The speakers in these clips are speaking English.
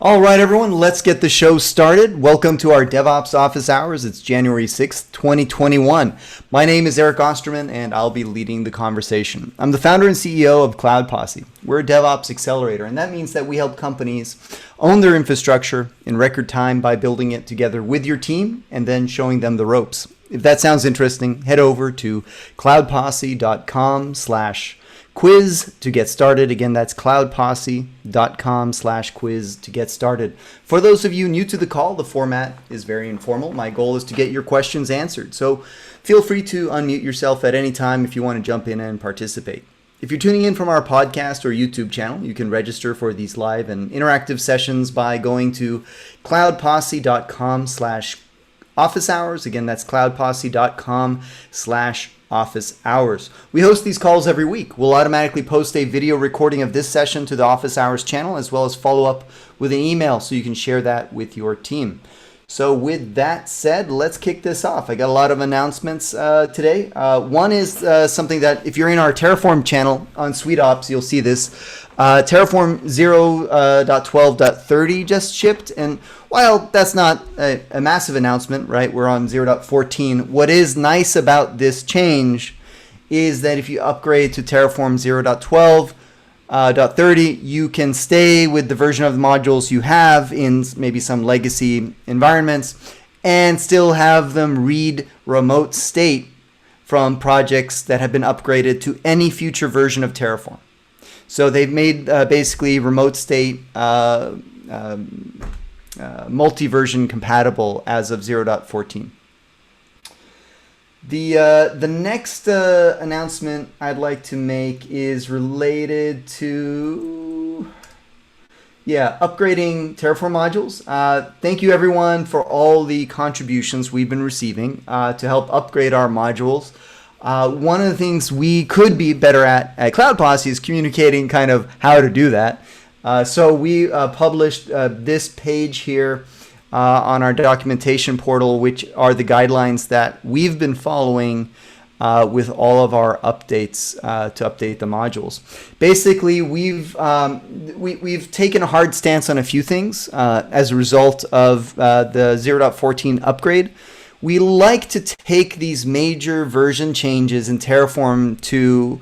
All right, everyone, let's get the show started. Welcome to our DevOps office hours. It's January 6th, 2021. My name is Eric Osterman, and I'll be leading the conversation. I'm the founder and CEO of Cloud Posse. We're a DevOps accelerator, and that means that we help companies own their infrastructure in record time by building it together with your team and then showing them the ropes. If that sounds interesting, head over to cloudposse.com/quiz to get started. Again, that's cloudposse.com/quiz to get started. For those of you new to the call, the format is very informal. My goal is to get your questions answered. So feel free to unmute yourself at any time if you want to jump in and participate. If you're tuning in from our podcast or YouTube channel, you can register for these live and interactive sessions by going to cloudposse.com/officehours. Again, that's cloudposse.com/officehours. We host these calls every week. We'll automatically post a video recording of this session to the Office Hours channel, as well as follow up with an email so you can share that with your team. So with that said, let's kick this off. I got a lot of announcements today. One is something that if you're in our Terraform channel on sweetops, you'll see this. Terraform 0.12.30 just shipped. And while that's not a massive announcement, right? We're on 0.14. What is nice about this change is that if you upgrade to Terraform 0.12.30, you can stay with the version of the modules you have in maybe some legacy environments and still have them read remote state from projects that have been upgraded to any future version of Terraform. So they've made basically remote state multi-version compatible as of 0.14. The next announcement I'd like to make is related to upgrading Terraform modules. Thank you everyone for all the contributions we've been receiving to help upgrade our modules. One of the things we could be better at Cloud Posse is communicating kind of how to do that. So we published this page here on our documentation portal, which are the guidelines that we've been following with all of our updates to update the modules. Basically, we've taken a hard stance on a few things as a result of the 0.14 upgrade. We like to take these major version changes in Terraform to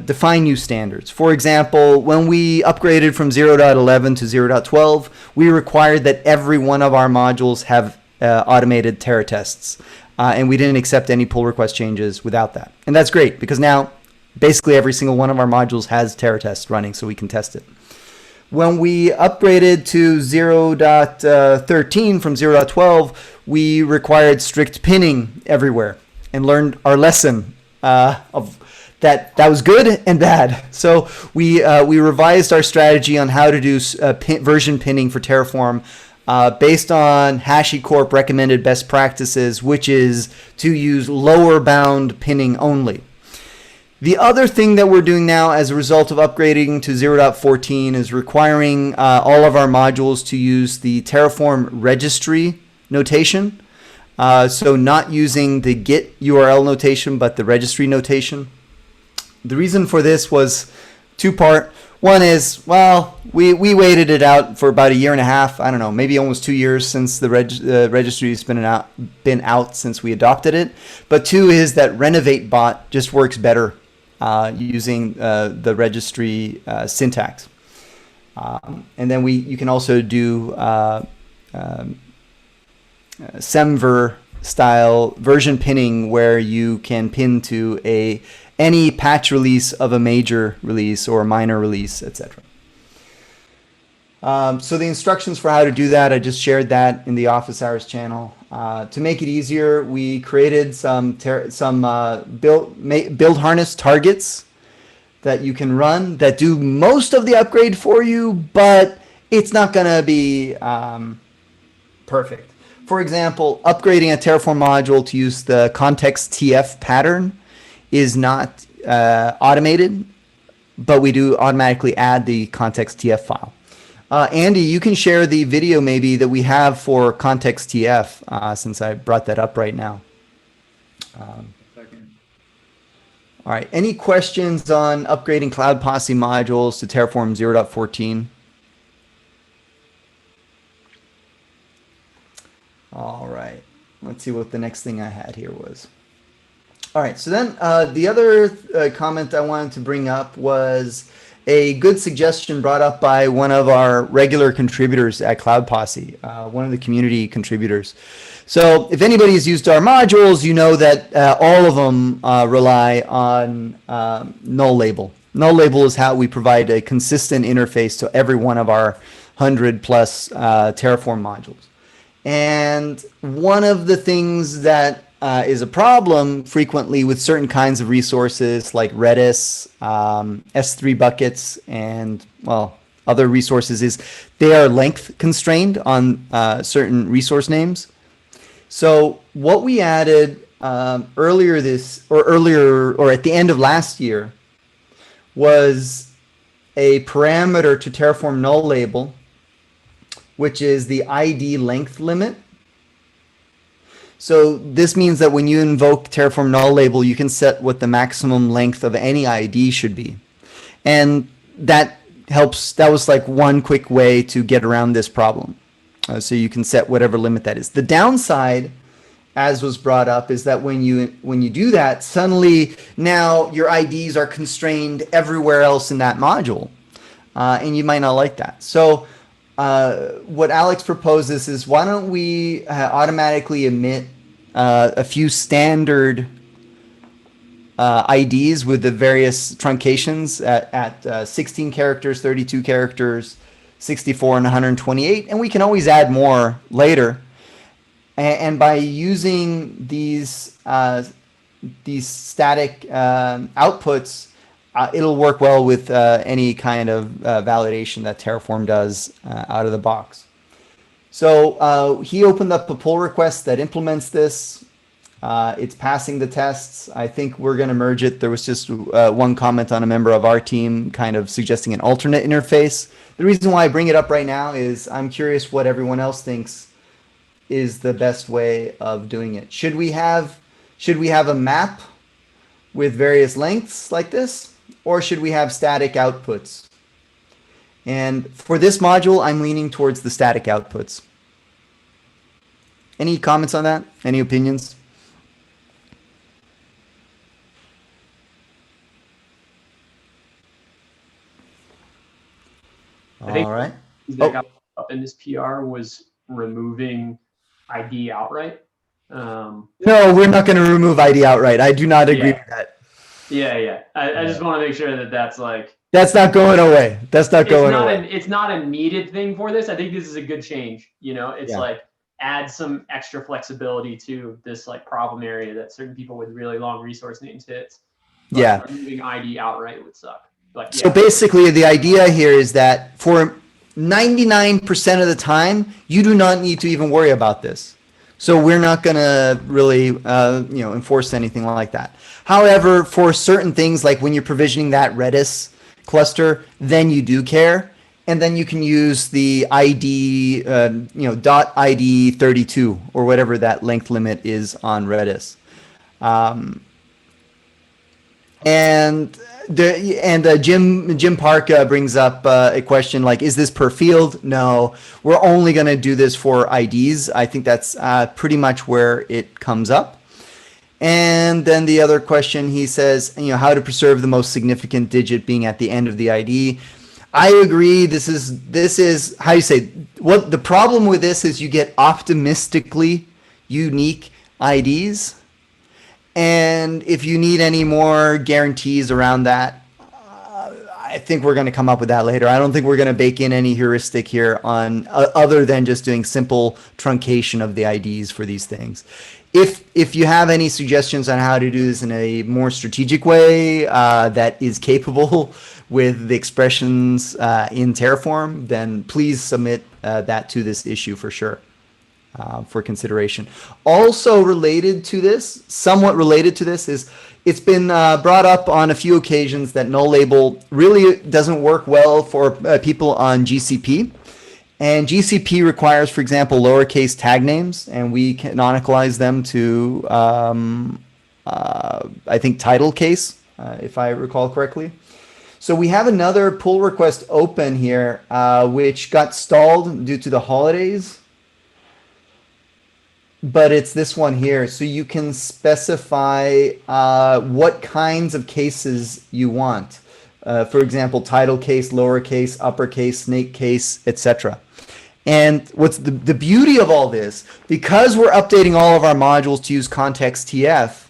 define new standards. For example, when we upgraded from 0.11 to 0.12, we required that every one of our modules have automated Terra tests. And we didn't accept any pull request changes without that. And that's great because now basically every single one of our modules has Terra tests running so we can test it. When we upgraded to 0.13 from 0.12, we required strict pinning everywhere and learned our lesson of that was good and bad. So we revised our strategy on how to do version pinning for Terraform based on HashiCorp recommended best practices, which is to use lower bound pinning only. The other thing that we're doing now as a result of upgrading to 0.14 is requiring all of our modules to use the Terraform registry notation. So not using the Git URL notation, but the registry notation. The reason for this was two-part. One is, well, we waited it out for about a year and a half. I don't know, maybe almost 2 years since the registry has been out since we adopted it. But two is that Renovate bot just works better using the registry syntax. And then you can also do semver style version pinning where you can pin to any patch release of a major release or a minor release, etc. So the instructions for how to do that, I just shared that in the Office Hours channel. To make it easier, we created some build harness targets that you can run that do most of the upgrade for you, but it's not going to be perfect. For example, upgrading a Terraform module to use the context TF pattern is not automated, but we do automatically add the context TF file. Andy, you can share the video maybe that we have for context TF since I brought that up right now. All right. Any questions on upgrading Cloud Posse modules to Terraform 0.14? All right. Let's see what the next thing I had here was. All right. So then the other comment I wanted to bring up was a good suggestion brought up by one of our regular contributors at Cloud Posse, one of the community contributors. So if anybody has used our modules, you know that all of them rely on null label. Null label is how we provide a consistent interface to every one of our 100 plus Terraform modules. And one of the things that is a problem frequently with certain kinds of resources like Redis, S3 buckets, and, well, other resources is they are length constrained on certain resource names. So what we added earlier at the end of last year was a parameter to Terraform null label, which is the ID length limit. So this means that when you invoke Terraform null label, you can set what the maximum length of any ID should be. And that helps. That was like one quick way to get around this problem. So you can set whatever limit that is. The downside, as was brought up, is that when you do that, suddenly now your IDs are constrained everywhere else in that module, and you might not like that. So what Alex proposes is, why don't we automatically emit a few standard IDs with the various truncations at 16 characters, 32 characters, 64 and 128, and we can always add more later. And by using these static outputs, it'll work well with any kind of validation that Terraform does out of the box. So he opened up a pull request that implements this. It's passing the tests. I think we're going to merge it. There was just one comment on a member of our team kind of suggesting an alternate interface. The reason why I bring it up right now is I'm curious what everyone else thinks is the best way of doing it. Should we have a map with various lengths like this, or should we have static outputs? And for this module, I'm leaning towards the static outputs. Any comments on that? Any opinions? I think all right. That got up in this PR was removing ID outright. No, we're not going to remove ID outright. I do not agree with that. Yeah. I just want to make sure that that's like... That's not going away. That's not going away. It's not a needed thing for this. I think this is a good change. You know, it's like add some extra flexibility to this like problem area that certain people with really long resource names hit. But removing ID outright would suck. But, so basically the idea here is that for 99% of the time, you do not need to even worry about this. So we're not going to really, enforce anything like that. However, for certain things, like when you're provisioning that Redis cluster, then you do care. And then you can use the ID, .id 32 or whatever that length limit is on Redis. Jim Park brings up a question like, is this per field? No, we're only going to do this for IDs. I think that's pretty much where it comes up. And then the other question, he says, how to preserve the most significant digit being at the end of the ID. I agree. This is how you say, what the problem with this is you get optimistically unique IDs. And if you need any more guarantees around that, I think we're going to come up with that later. I don't think we're going to bake in any heuristic here on other than just doing simple truncation of the IDs for these things. If you have any suggestions on how to do this in a more strategic way that is capable with the expressions in Terraform, then please submit that to this issue for sure. For consideration. Also related to this, somewhat related to this, is it's been brought up on a few occasions that null label really doesn't work well for people on GCP. And GCP requires, for example, lowercase tag names, and we canonicalize them to, I think, title case if I recall correctly. So we have another pull request open here, which got stalled due to the holidays. But it's this one here. So you can specify what kinds of cases you want. For example, title case, lowercase, uppercase, snake case, etc. And what's the beauty of all this, because we're updating all of our modules to use context TF,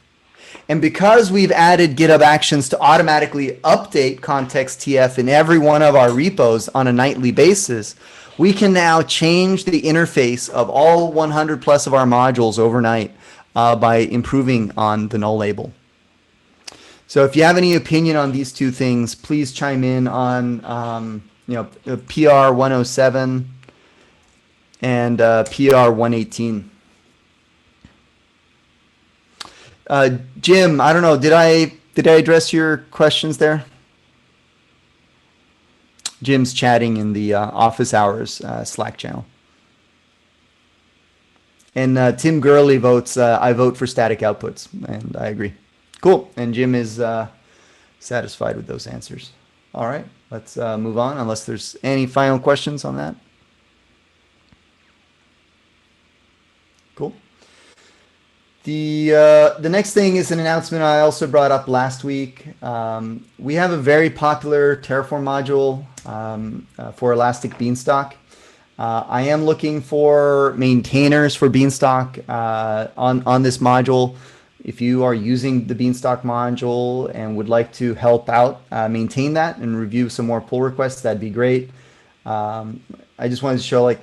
and because we've added GitHub Actions to automatically update context TF in every one of our repos on a nightly basis, we can now change the interface of all 100 plus of our modules overnight by improving on the null label. So if you have any opinion on these two things, please chime in on PR 107 and PR 118. Jim, I don't know, did I address your questions there? Jim's chatting in the office hours Slack channel. And Tim Gurley votes, I vote for static outputs, and I agree. Cool, and Jim is satisfied with those answers. All right, let's move on, unless there's any final questions on that. Cool. The next thing is an announcement I also brought up last week. We have a very popular Terraform module for ElasticBeanstalk. I am looking for maintainers for Beanstalk on this module. If you are using the Beanstalk module and would like to help out maintain that and review some more pull requests, that'd be great. I just wanted to show, like,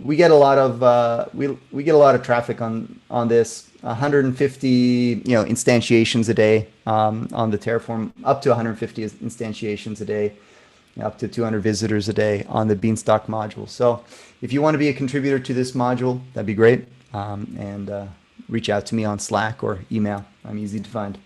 we get a lot of we get a lot of traffic on this. 150 instantiations a day on the Terraform, up to 150 instantiations a day, up to 200 visitors a day on the Beanstalk module. So if you want to be a contributor to this module, that'd be great. And reach out to me on Slack or email. I'm easy to find.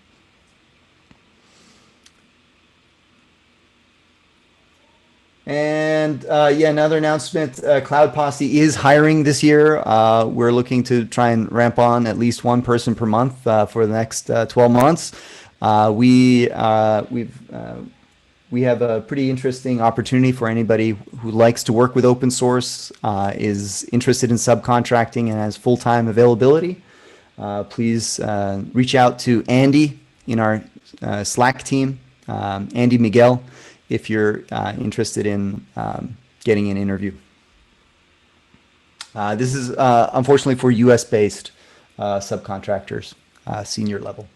And another announcement, Cloud Posse is hiring this year. We're looking to try and ramp on at least one person per month for the next 12 months. We have a pretty interesting opportunity for anybody who likes to work with open source, is interested in subcontracting, and has full-time availability. Please reach out to Andy in our Slack team, Andy Miguel, if you're interested in getting an interview. This is unfortunately for US-based subcontractors, senior level.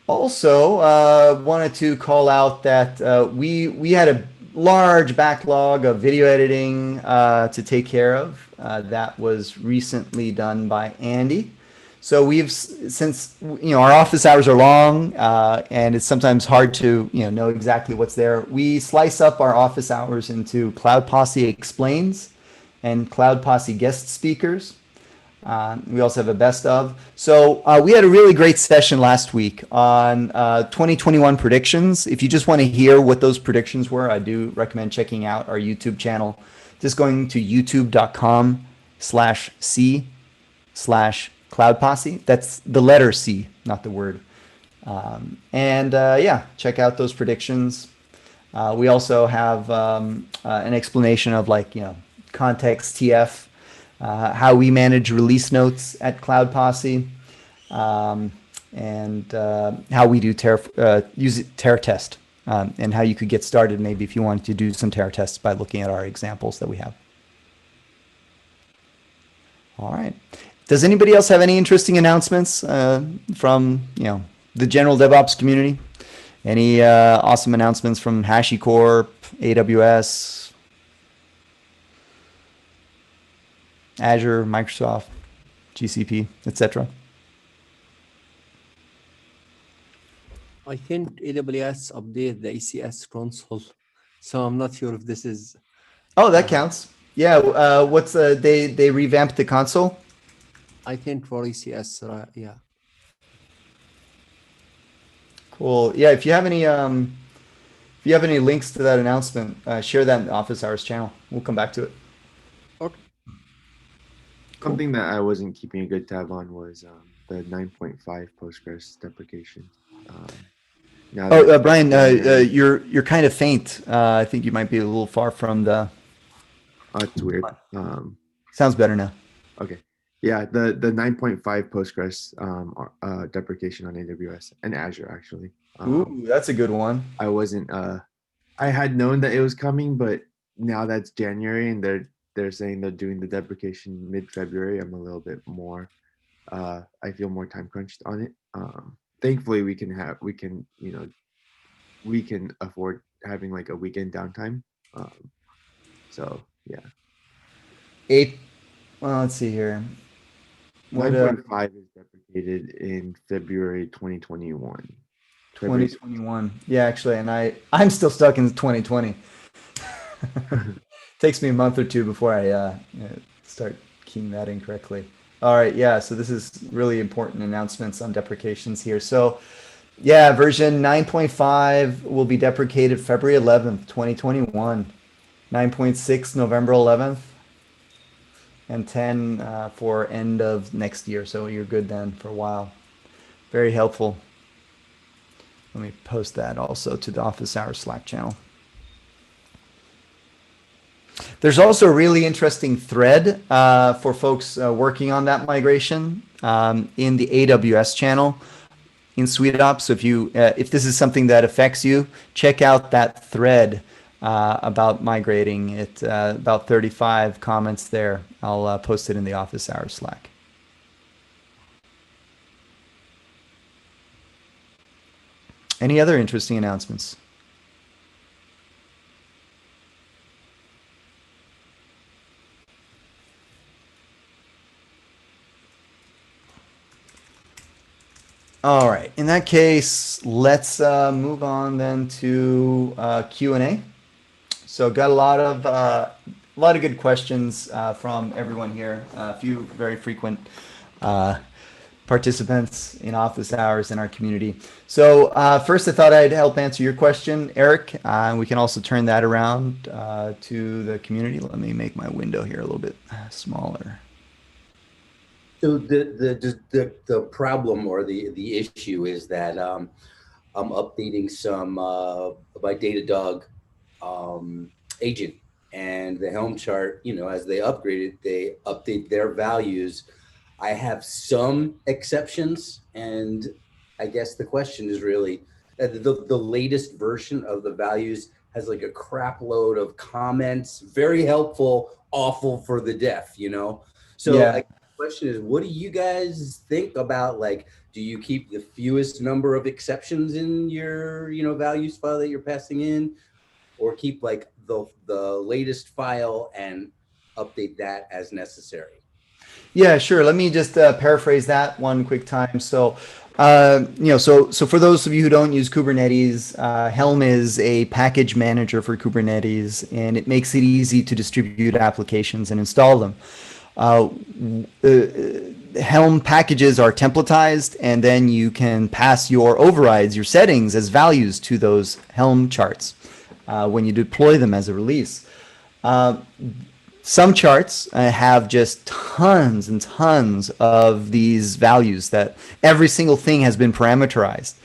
Also, wanted to call out that we had a large backlog of video editing to take care of. That was recently done by Andy. So we've, since our office hours are long and it's sometimes hard to know exactly what's there, we slice up our office hours into Cloud Posse Explains and Cloud Posse Guest Speakers. We also have a best of. So we had a really great session last week on 2021 predictions. If you just want to hear what those predictions were, I do recommend checking out our YouTube channel. Just going to youtube.com/c/Cloud Posse. That's the letter C, not the word. Check out those predictions. We also have an explanation of context TF, how we manage release notes at Cloud Posse, and how we do use Terratest, and how you could get started maybe if you wanted to do some Terratests by looking at our examples that we have. All right. Does anybody else have any interesting announcements from the general DevOps community? Any awesome announcements from HashiCorp, AWS, Azure, Microsoft, GCP, etc.? I think AWS updated the ECS console, so I'm not sure if this is. Oh, that counts. Yeah. What's they revamped the console? I think for ECS, yeah. Cool. Yeah. If you have any links to that announcement, share that in the Office Hours channel. We'll come back to it. Okay. Cool. Something that I wasn't keeping a good tab on was the 9.5 Postgres deprecation. Now that Brian, you're kind of faint. I think you might be a little far from the. it's weird. Sounds better now. Okay. Yeah, the 9.5 Postgres deprecation on AWS and Azure actually. Ooh, that's a good one. I wasn't I had known that it was coming, but now that's January and they're saying they're doing the deprecation mid-February. I'm a little bit more I feel more time crunched on it. Thankfully we can afford having like a weekend downtime. So yeah. Well, let's see here. 9.5 is deprecated in February 2021. 2021. Yeah, actually, and I'm still stuck in 2020. Takes me a month or two before I start keying that in correctly. All right, yeah, so this is really important announcements on deprecations here. So yeah, version 9.5 will be deprecated February 11th, 2021. 9.6 November 11th. And 10 for end of next year. So you're good then for a while. Very helpful. Let me post that also to the Office Hours Slack channel. There's also a really interesting thread for folks working on that migration in the AWS channel in sweetops. So if this is something that affects you, check out that thread about migrating. It about 35 comments there. I'll post it in the Office Hours Slack. Any other interesting announcements? All right. In that case, let's move on then to Q&A. So got a lot of good questions from everyone here. A few very frequent participants in office hours in our community. So first, I thought I'd help answer your question, Eric. We can also turn that around to the community. Let me make my window here a little bit smaller. So the problem or the issue is that I'm updating some my Datadog agent, and the Helm chart, as they upgrade it, they update their values. I have some exceptions, and I guess the question is really the latest version of the values has like a crap load of comments, very helpful, awful for the deaf, So Yeah. the question is, what do you guys think about, like, do you keep the fewest number of exceptions in your, values file that you're passing in, or keep like the latest file and update that as necessary? Yeah, sure. Let me just paraphrase that one quick time. So, so for those of you who don't use Kubernetes, Helm is a package manager for Kubernetes, and it makes it easy to distribute applications and install them. Helm packages are templatized, and then you can pass your overrides, your settings as values to those Helm charts when you deploy them as a release. Some charts have just tons and tons of these values that every single thing has been parameterized.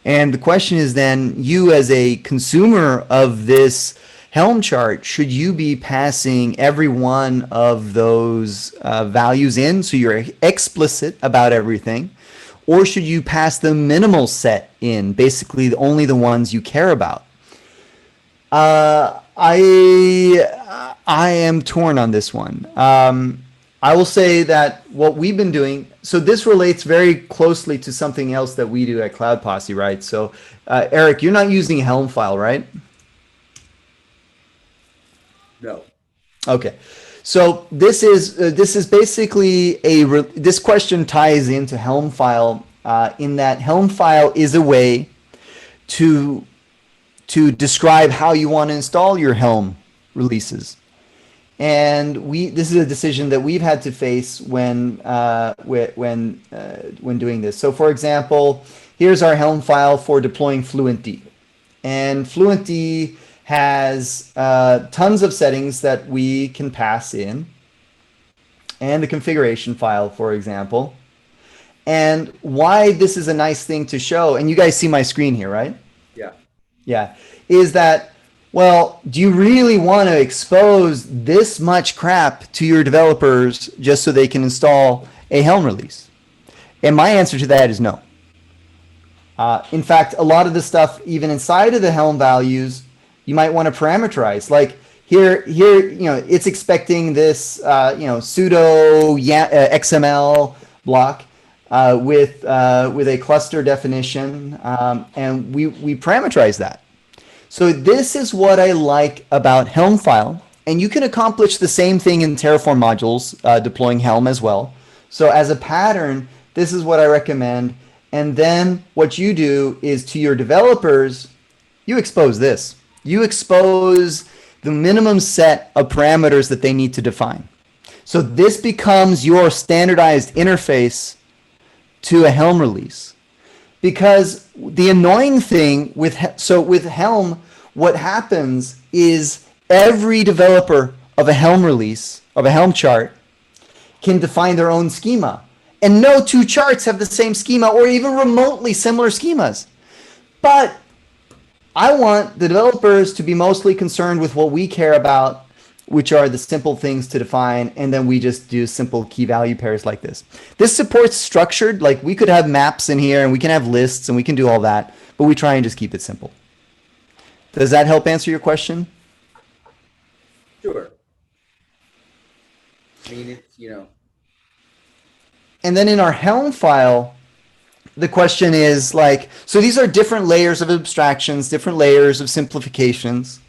And the question is then, you as a consumer of this Helm chart, should you be passing every one of those values in so you're explicit about everything? Or should you pass the minimal set in, basically only the ones you care about? I am torn on this one. I will say that what we've been doing, so this relates very closely to something else that we do at Cloud Posse, right? So Eric, you're not using Helm file, right? No. Okay. So this is basically this question ties into Helm file in that Helm file is a way to describe how you want to install your Helm releases. And this is a decision that we've had to face when doing this. So for example, here's our Helm file for deploying FluentD. And FluentD has tons of settings that we can pass in, and the configuration file, for example. And why this is a nice thing to show, and you guys see my screen here, right? Yeah. Yeah, is that, well, do you really want to expose this much crap to your developers just so they can install a Helm release? And my answer to that is no. In fact, a lot of the stuff, even inside of the Helm values, you might want to parameterize. Like here, it's expecting this, pseudo XML block with a cluster definition, and we parameterize that. So this is what I like about Helm file, and you can accomplish the same thing in Terraform modules, deploying Helm as well. So as a pattern, this is what I recommend. And then what you do is, to your developers, you expose this. You expose the minimum set of parameters that they need to define. So this becomes your standardized interface to a Helm release. Because the annoying thing with Helm, what happens is every developer of a Helm release, of a Helm chart, can define their own schema. And no two charts have the same schema or even remotely similar schemas. But I want the developers to be mostly concerned with what we care about, which are the simple things to define, and then we just do simple key value pairs like this. This supports structured, like we could have maps in here and we can have lists and we can do all that, but we try and just keep it simple. Does that help answer your question? Sure. I mean, it's, And then in our Helm file, the question is like, so these are different layers of abstractions, different layers of simplifications.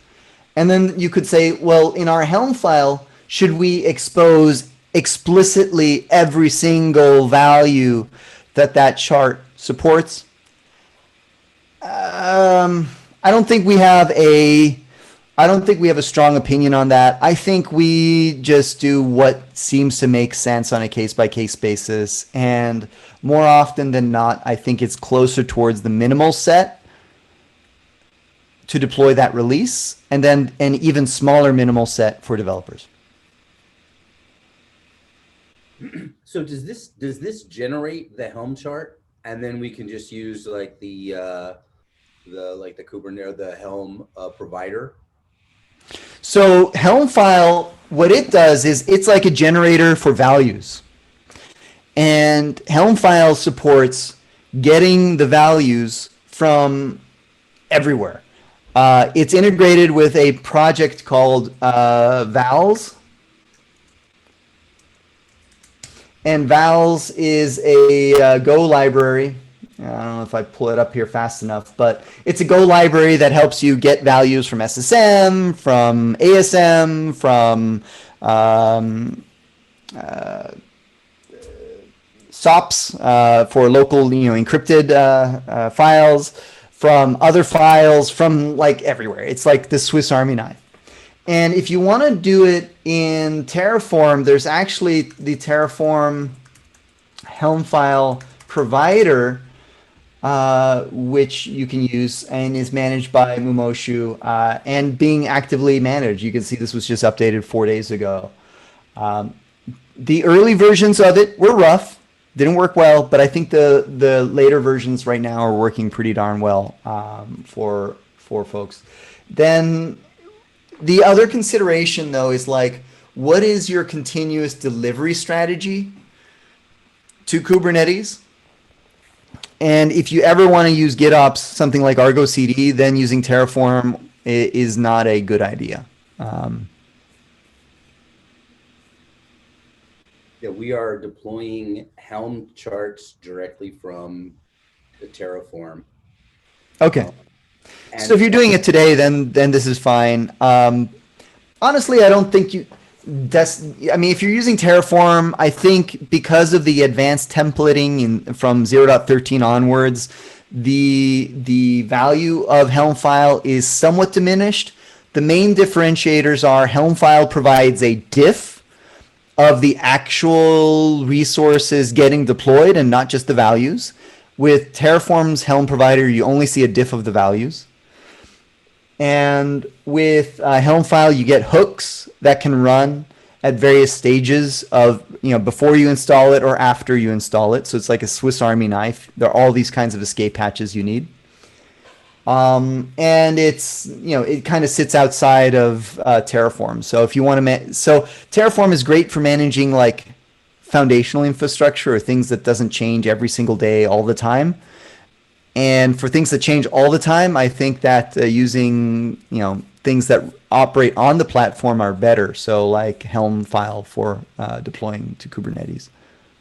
And then you could say, well, in our Helm file, should we expose explicitly every single value that chart supports? I don't think we have a strong opinion on that. I think we just do what seems to make sense on a case-by-case basis. And more often than not, I think it's closer towards the minimal set to deploy that release, and then an even smaller minimal set for developers. So does this generate the Helm chart, and then we can just use like the Kubernetes, the Helm provider? So Helm file, what it does is it's like a generator for values. And Helm file supports getting the values from everywhere. It's integrated with a project called Vals. And Vals is a Go library. I don't know if I pull it up here fast enough, but it's a Go library that helps you get values from SSM, from ASM, from SOPs for local, encrypted files, from other files, from like everywhere. It's like the Swiss Army knife. And if you want to do it in Terraform, there's actually the Terraform Helm file provider, which you can use and is managed by Mumoshu and being actively managed. You can see this was just updated 4 days ago. The early versions of it were rough, didn't work well, but I think the later versions right now are working pretty darn well for folks. Then the other consideration, though, is like, what is your continuous delivery strategy to Kubernetes? And if you ever want to use GitOps, something like ArgoCD, then using Terraform is not a good idea. Yeah, we are deploying Helm charts directly from the Terraform. Okay. So if you're doing it today, then this is fine. Honestly, I don't think if you're using Terraform, I think because of the advanced templating from 0.13 onwards, the value of Helm file is somewhat diminished. The main differentiators are Helm file provides a diff of the actual resources getting deployed and not just the values. With Terraform's Helm provider, you only see a diff of the values. And with Helm file, you get hooks that can run at various stages of, before you install it or after you install it. So it's like a Swiss Army knife. There are all these kinds of escape hatches you need. And it's, it kind of sits outside of Terraform. So if you want to, so Terraform is great for managing like foundational infrastructure or things that doesn't change every single day all the time. And for things that change all the time, I think that using, things that operate on the platform are better. So like Helm file for deploying to Kubernetes.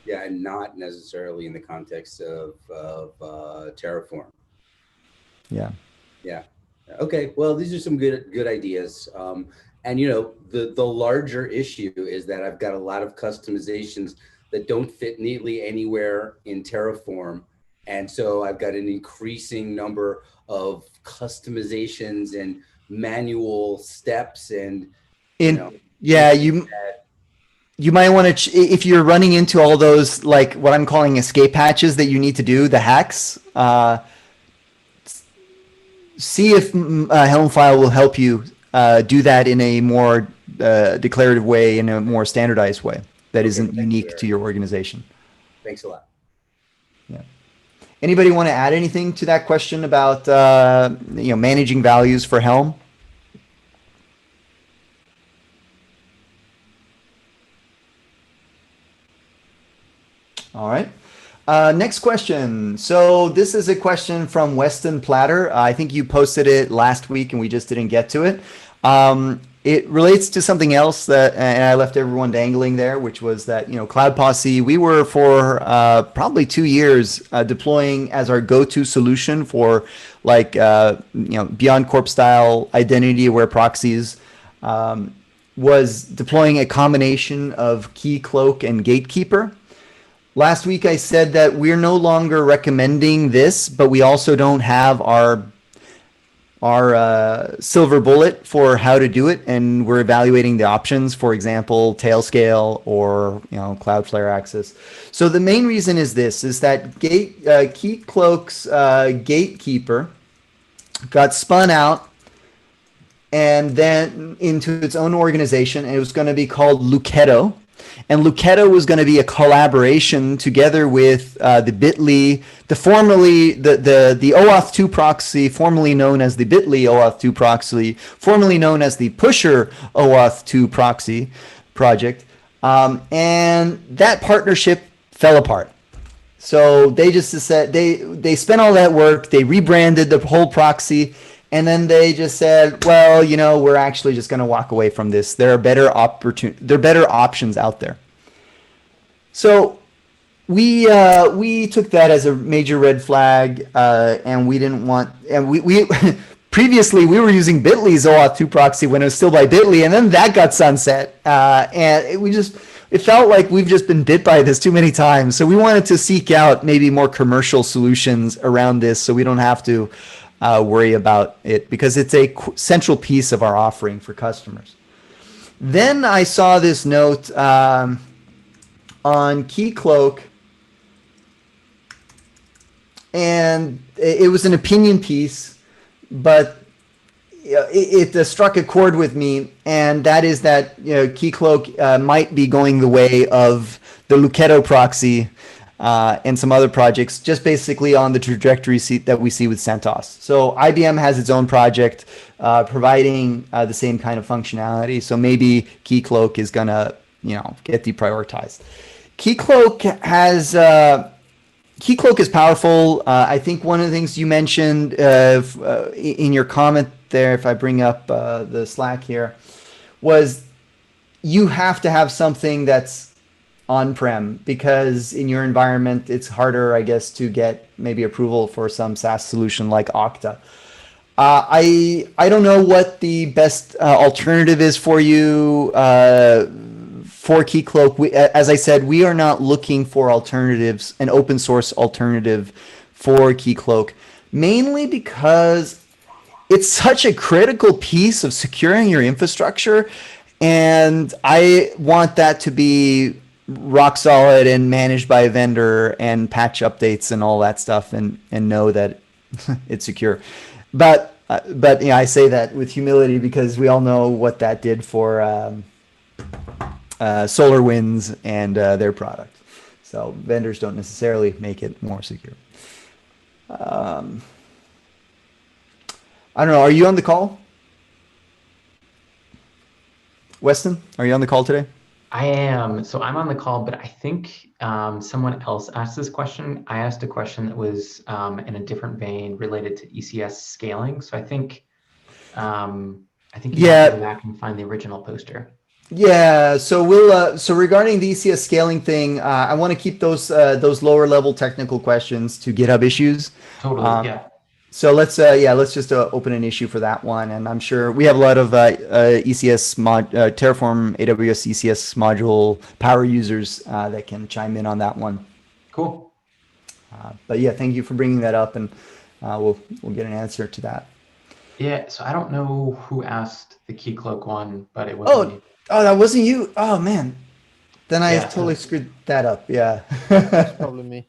Yeah, and not necessarily in the context of Terraform. Yeah. Yeah. Okay. Well, these are some good ideas. And the larger issue is that I've got a lot of customizations that don't fit neatly anywhere in Terraform. And so I've got an increasing number of customizations and manual steps and you might want to, if you're running into all those, like what I'm calling escape hatches that you need to do, the hacks, see if Helm file will help you do that in a more declarative way, in a more standardized way that isn't unique to your organization. Thanks a lot. Yeah. Anybody want to add anything to that question about managing values for Helm? All right. Next question. So this is a question from Weston Platter. I think you posted it last week and we just didn't get to it. It relates to something else that, and I left everyone dangling there, which was that, Cloud Posse, we were for probably 2 years deploying as our go-to solution for like, beyond corp style identity aware proxies, was deploying a combination of Keycloak and Gatekeeper. Last week I said that we're no longer recommending this, but we also don't have our silver bullet for how to do it, and we're evaluating the options, for example, Tailscale or Cloudflare access. So the main reason is this: is that Keycloak's Gatekeeper got spun out and then into its own organization, and it was going to be called Luketo. And Luketo was going to be a collaboration together with the Bitly, the OAuth 2 proxy, formerly known as the Bitly OAuth 2 proxy, formerly known as the Pusher OAuth 2 proxy project. And that partnership fell apart. So they just said, they spent all that work, they rebranded the whole proxy, and then they just said, well, we're actually just going to walk away from this. There are better options out there. So we took that as a major red flag, and we didn't want. And we previously we were using Bitly's OAuth 2 proxy when it was still by Bitly, and then that got sunset. And it felt like we've just been bit by this too many times. So we wanted to seek out maybe more commercial solutions around this, so we don't have to worry about it, because it's a central piece of our offering for customers. Then I saw this note on Keycloak, and it was an opinion piece, but it struck a chord with me, and that is that Keycloak might be going the way of the Luketo proxy and some other projects, just basically on the trajectory that we see with CentOS. So IBM has its own project providing the same kind of functionality. So maybe Keycloak is gonna, get deprioritized. Keycloak is powerful. I think one of the things you mentioned in your comment there, if I bring up the Slack here, was you have to have something that's on-prem, because in your environment it's harder, I guess, to get maybe approval for some SaaS solution like Okta. I don't know what the best alternative is for you for Keycloak. As I said, we are not looking for alternatives, an open source alternative for Keycloak, mainly because it's such a critical piece of securing your infrastructure, and I want that to be rock solid and managed by a vendor and patch updates and all that stuff, and know that it's secure. But I say that with humility, because we all know what that did for SolarWinds and their product. So vendors don't necessarily make it more secure. I don't know. Are you on the call? Weston, are you on the call today? I am. So I'm on the call, but I think someone else asked this question. I asked a question that was in a different vein related to ECS scaling. So I think you have to go back and find the original poster. Yeah. So we'll. So regarding the ECS scaling thing, I want to keep those lower level technical questions to GitHub issues. Totally. Yeah. So let's just open an issue for that one, and I'm sure we have a lot of ECS Terraform AWS ECS module power users that can chime in on that one. Cool. But yeah, thank you for bringing that up, and we'll get an answer to that. Yeah. So I don't know who asked the Keycloak one, but it wasn't me. Oh, that wasn't you. Oh man, then I totally screwed that up. Yeah. That's probably me.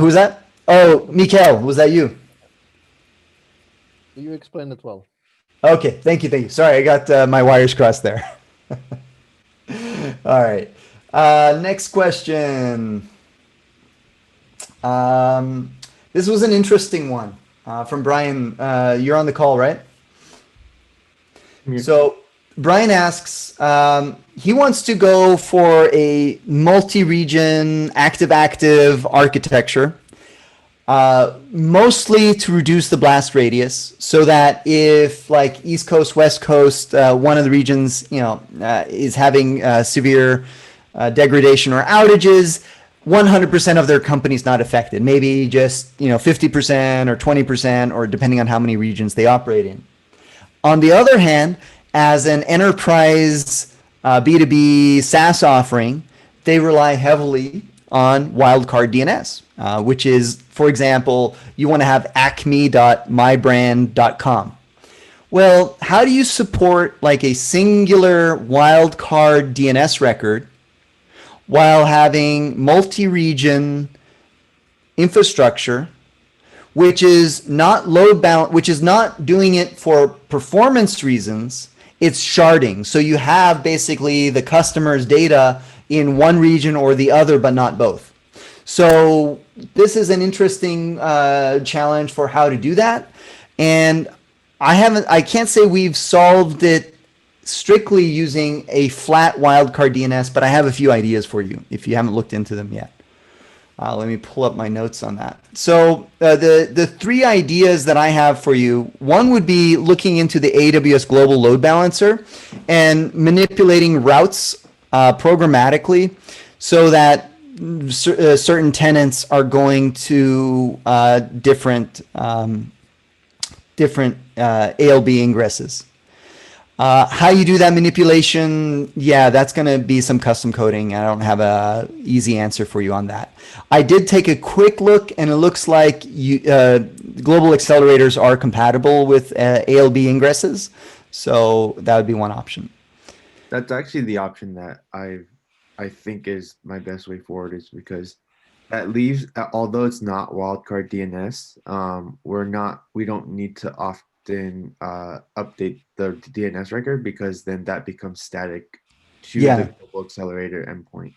Who's that? Oh, Mikael, was that you? You explained it well. Okay, thank you. Sorry, I got my wires crossed there. All right. Next question. This was an interesting one from Brian. You're on the call, right? Yeah. So Brian asks, he wants to go for a multi-region active-active architecture, mostly to reduce the blast radius, so that if like East Coast, West Coast, one of the regions, is having severe degradation or outages, 100% of their company's not affected. Maybe just 50% or 20%, or depending on how many regions they operate in. On the other hand, as an enterprise B2B SaaS offering, they rely heavily on wildcard DNS, which is, for example, you want to have acme.mybrand.com. Well, how do you support like a singular wildcard DNS record while having multi-region infrastructure, which is not load balance, which is not doing it for performance reasons? It's sharding. So you have basically the customer's data in one region or the other, but not both. So this is an interesting challenge for how to do that. And I can't say we've solved it strictly using a flat wildcard DNS, but I have a few ideas for you if you haven't looked into them yet. Let me pull up my notes on that. So the three ideas that I have for you, one would be looking into the AWS Global Load Balancer and manipulating routes programmatically so that certain tenants are going to different ALB ingresses. How you do that manipulation, that's going to be some custom coding. I don't have a easy answer for you on that. I did take a quick look, and it looks like global accelerators are compatible with ALB ingresses, so that would be one option. That's actually the option that I think is my best way forward, is because that leaves, although it's not wildcard DNS, we don't need to often update the DNS record, because then that becomes static to the global accelerator endpoint.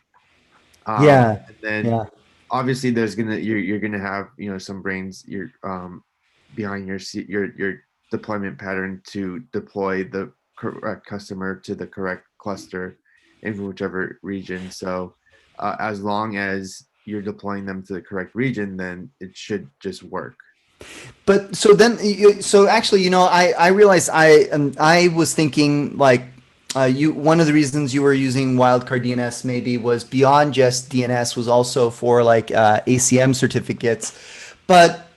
And then obviously you're gonna have some brains behind your deployment pattern to deploy the correct customer to the correct cluster in whichever region. So as long as you're deploying them to the correct region, then it should just work. But so actually, I realized I was thinking like one of the reasons you were using wildcard DNS maybe was beyond just DNS, was also for like ACM certificates, but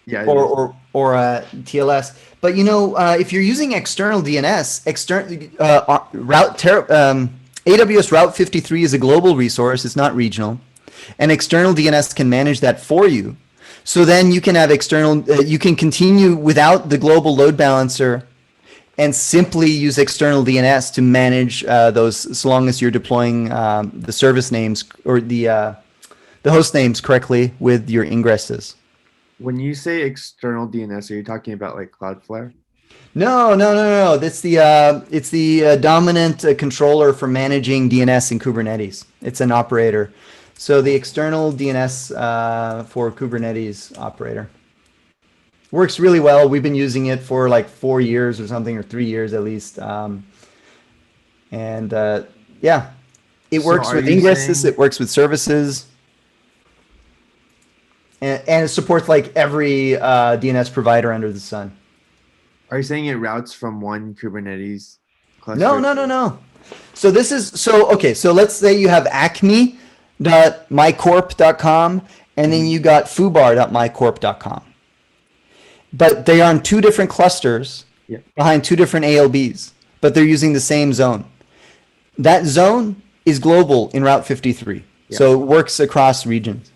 or TLS. But if you're using external DNS, AWS Route 53 is a global resource; it's not regional, and external DNS can manage that for you. So then you can have you can continue without the global load balancer and simply use external DNS to manage those, as long as you're deploying the service names or the host names correctly with your ingresses. When you say external DNS, are you talking about like Cloudflare? No. That's it's the dominant controller for managing DNS in Kubernetes. It's an operator. So the external DNS for Kubernetes operator works really well. We've been using it for like 4 years or something, or 3 years at least. And yeah, it So works are with you ingresses. saying- It works with services. And it supports like every DNS provider under the sun. Are you saying it routes from one Kubernetes cluster? No. So this is okay. So let's say you have acme.mycorp.com and then you got foobar.mycorp.com. But they are on two different clusters behind two different ALBs, but they're using the same zone. That zone is global in Route 53. So it works across regions.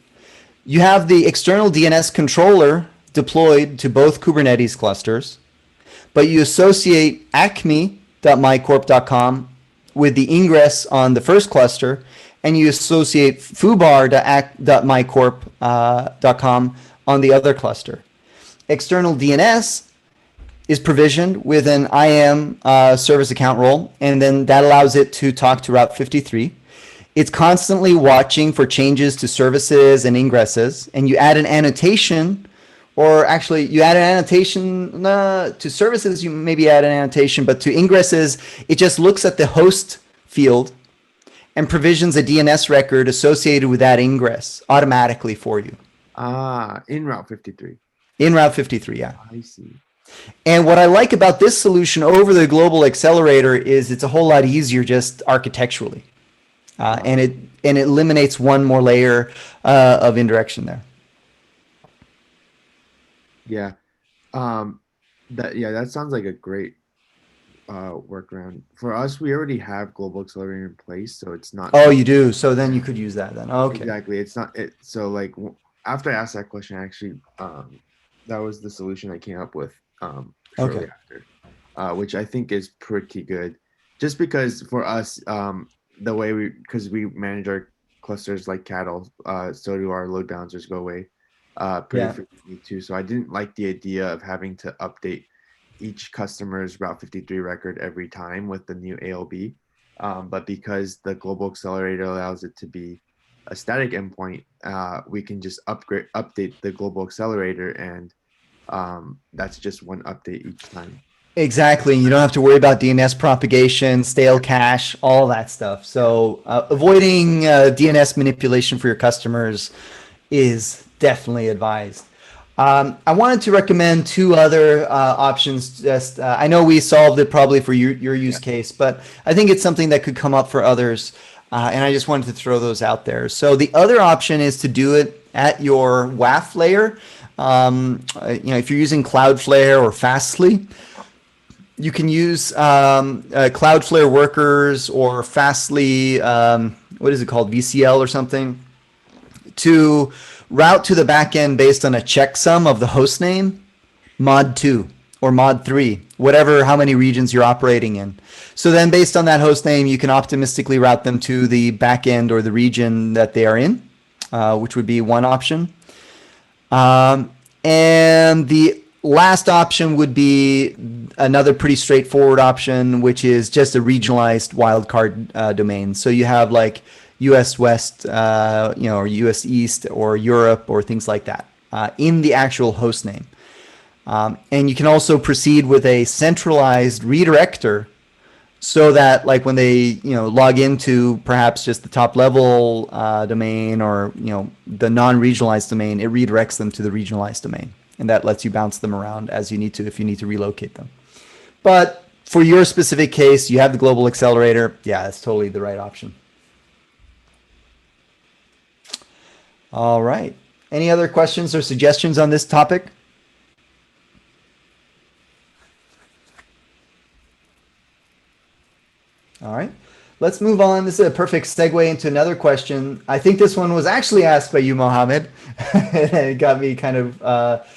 You have the external DNS controller deployed to both Kubernetes clusters, but you associate acme.mycorp.com with the ingress on the first cluster, and you associate foobar.mycorp.com on the other cluster. External DNS is provisioned with an IAM service account role, and then that allows it to talk to Route 53. It's constantly watching for changes to services and ingresses, and you add an annotation, or actually you add an annotation to services, you maybe add an annotation, but to ingresses, it just looks at the host field and provisions a DNS record associated with that ingress automatically for you. In Route 53. In Route 53, yeah. I see. And what I like about this solution over the global accelerator is it's a whole lot easier just architecturally. And it eliminates one more layer of indirection there. Yeah. That sounds like a great workaround. For us, we already have global accelerator in place, so it's not. Oh, you do. So then you could use that then. Okay. Exactly. It's not it. So like after I asked that question, actually, that was the solution I came up with shortly after, which I think is pretty good. Just because for us, the way because we manage our clusters like cattle, so do our load balancers go away pretty frequently too. So I didn't like the idea of having to update each customer's Route 53 record every time with the new ALB. But because the global accelerator allows it to be a static endpoint, we can just update the global accelerator, and that's just one update each time. Exactly. You don't have to worry about DNS propagation, stale cache, all that stuff. So avoiding DNS manipulation for your customers is definitely advised. I wanted to recommend two other options. Just I know we solved it probably for your use case, but I think it's something that could come up for others. And I just wanted to throw those out there. So the other option is to do it at your WAF layer. If you're using Cloudflare or Fastly, you can use Cloudflare workers or Fastly, what is it called, VCL or something, to route to the backend based on a checksum of the host name, mod 2 or mod 3, how many regions you're operating in. So then based on that host name, you can optimistically route them to the backend or the region that they are in, which would be one option. And the last option would be another pretty straightforward option, which is just a regionalized wildcard domain. So you have like US West, or US East or Europe or things like that in the actual host name. And you can also proceed with a centralized redirector so that like when they log into perhaps just the top level domain or the non-regionalized domain, it redirects them to the regionalized domain. And that lets you bounce them around as you need to if you need to relocate them. But for your specific case, you have the global accelerator. Yeah, that's totally the right option. All right. Any other questions or suggestions on this topic? All right. Let's move on. This is a perfect segue into another question. I think this one was actually asked by you, Mohammed. It got me kind of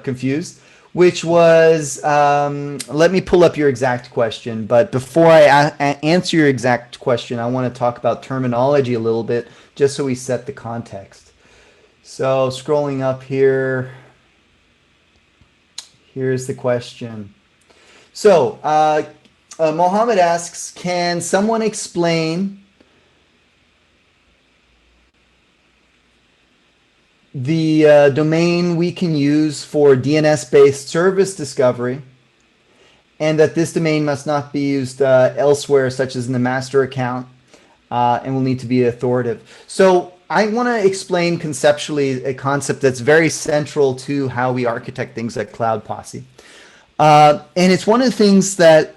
confused, which was, let me pull up your exact question. But before I answer your exact question, I want to talk about terminology a little bit, just so we set the context. So scrolling up here, here's the question. So Mohammed asks, can someone explain the domain we can use for DNS-based service discovery, and that this domain must not be used elsewhere, such as in the master account, and will need to be authoritative. So I want to explain conceptually a concept that's very central to how we architect things at Cloud Posse. And it's one of the things that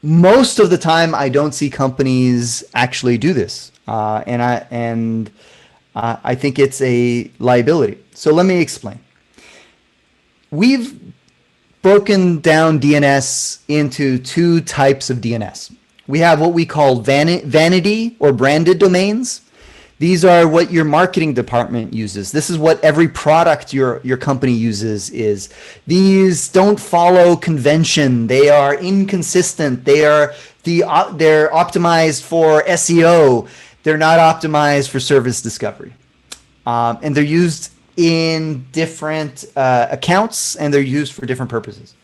most of the time I don't see companies actually do this. And I think it's a liability. So let me explain. We've broken down DNS into two types of DNS. We have what we call vanity or branded domains. These are what your marketing department uses. This is what every product your company uses is. These don't follow convention. They are inconsistent. They're optimized for SEO. They're not optimized for service discovery. And they're used in different accounts, and they're used for different purposes.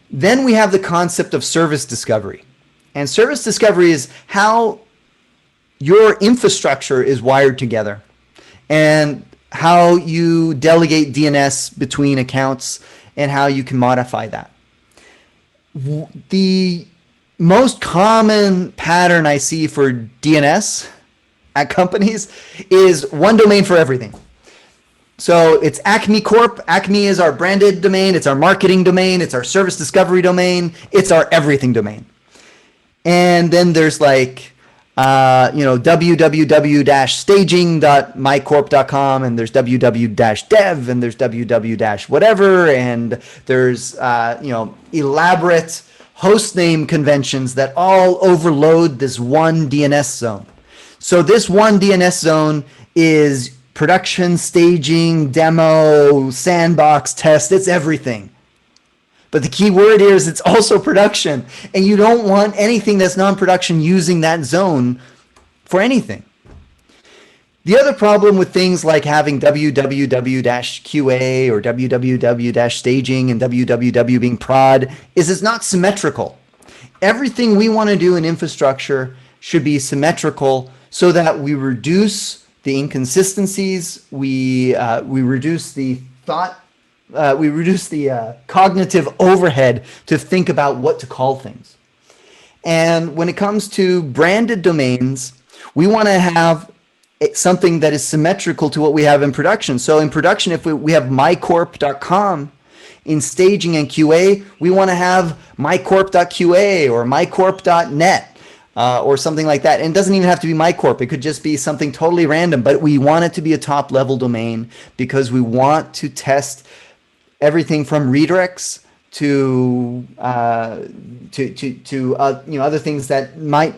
Then we have the concept of service discovery. And service discovery is how your infrastructure is wired together and how you delegate DNS between accounts and how you can modify that. The most common pattern I see for DNS at companies is one domain for everything. So it's Acme Corp. Acme is our branded domain. It's our marketing domain. It's our service discovery domain. It's our everything domain. And then there's like, www-staging.mycorp.com, and there's www-dev, and there's www-whatever, and there's, elaborate hostname conventions that all overload this one DNS zone. So this one DNS zone is production, staging, demo, sandbox, test. It's everything. But the key word here is it's also production. And you don't want anything that's non-production using that zone for anything. The other problem with things like having www-QA or www-staging and www being prod is it's not symmetrical. Everything we want to do in infrastructure should be symmetrical so that we reduce the inconsistencies, we reduce the cognitive overhead to think about what to call things. And when it comes to branded domains, we want to have something that is symmetrical to what we have in production. So in production, if we have mycorp.com, in staging and QA, we want to have mycorp.qa or mycorp.net. Or something like that. And it doesn't even have to be MyCorp. It could just be something totally random, but we want it to be a top level domain because we want to test everything from redirects to other things that might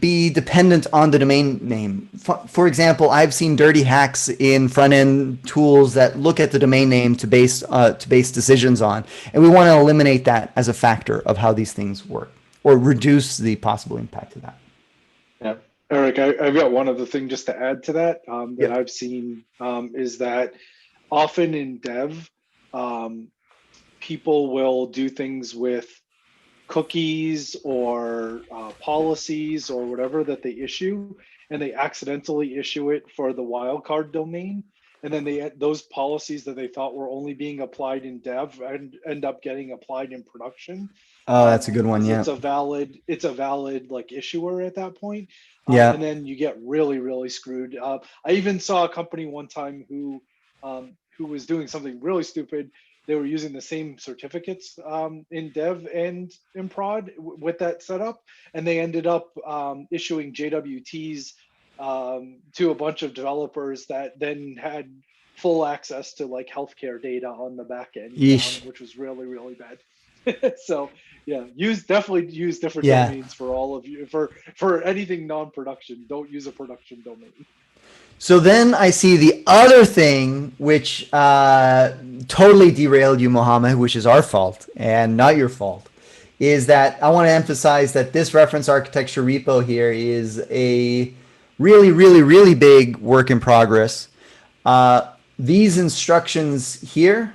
be dependent on the domain name. For example, I've seen dirty hacks in front end tools that look at the domain name to base decisions on, and we want to eliminate that as a factor of how these things work, or reduce the possible impact of that. Yeah, Eric, I've got one other thing just to add to that that I've seen is that often in dev, people will do things with cookies or policies or whatever that they issue, and they accidentally issue it for the wildcard domain. And then those policies that they thought were only being applied in dev and end up getting applied in production. Oh, that's a good one. Yeah, it's a valid like issuer at that point. Yeah, and then you get really screwed. I even saw a company one time who was doing something really stupid. They were using the same certificates in dev and in prod with that setup, and they ended up issuing JWTs to a bunch of developers that then had full access to like healthcare data on the back end, which was really bad. So yeah, definitely use different domains for all of you. For anything non-production, don't use a production domain. So then I see the other thing which totally derailed you, Mohammed, which is our fault and not your fault, is that I want to emphasize that this reference architecture repo here is a really big work in progress. These instructions here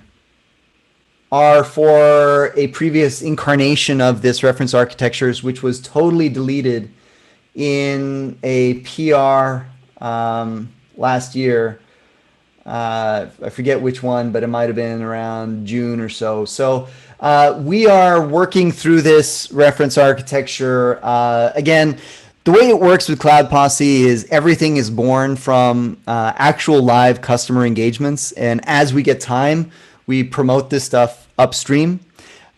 are for a previous incarnation of this reference architectures, which was totally deleted in a PR last year. I forget which one, but it might have been around June or so. So we are working through this reference architecture. Again, the way it works with Cloud Posse is everything is born from actual live customer engagements. And as we get time, we promote this stuff upstream.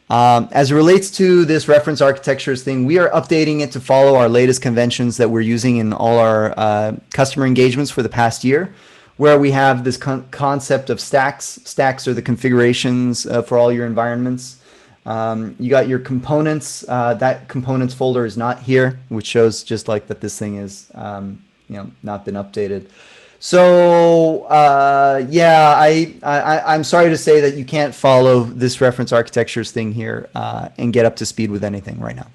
As it relates to this reference architectures thing, we are updating it to follow our latest conventions that we're using in all our customer engagements for the past year, where we have this concept of stacks. Stacks are the configurations for all your environments. You got your components. That components folder is not here, which shows just like that this thing is not been updated. So yeah, I'm sorry to say that you can't follow this reference architectures thing here and get up to speed with anything right now.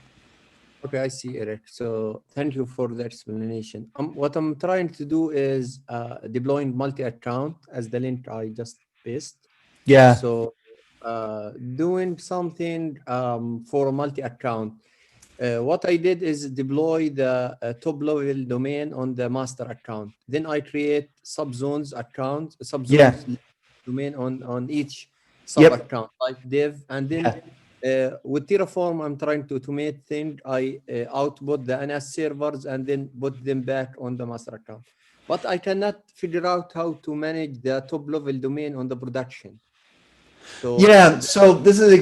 Okay, I see, Eric. So thank you for the explanation. What I'm trying to do is deploying multi-account as the link I just pasted. Yeah. So doing something for a multi-account. What I did is deploy the top-level domain on the master account. Then I create subzones account, subzones domain on each sub-account, like dev. And then with Terraform, I'm trying to automate things. I output the NS servers and then put them back on the master account. But I cannot figure out how to manage the top-level domain on the production. So yeah, so this is